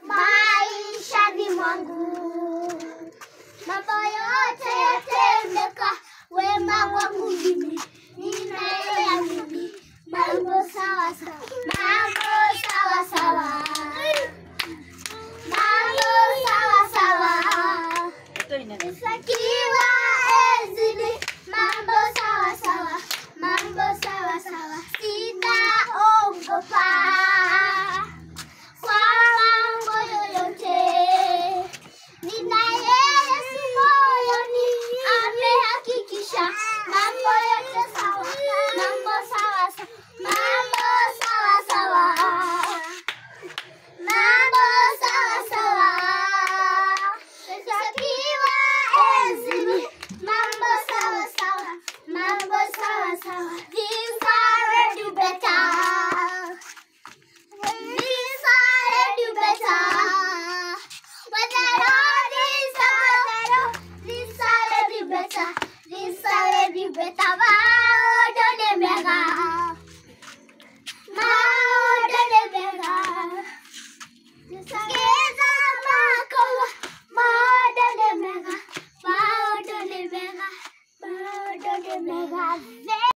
maishani mwangu, mambo yote yatendeka wema wangu mimi, ninayeamini mambo sawa sawa, mambo sawa sawa, mambo sawa sawa, nisakiwa ezini, mambo sawa sawa, mambo sawa sawa, sitaogopa kwa mambo yoyote, ninaye Yesu moyoni, amehakikisha mambo yote sawa, mambo sawa sawa, mambo sawa sawa, mambo sawa sawa, nisakiwa ezini, mambo sawa sawa, mambo sawa sawa.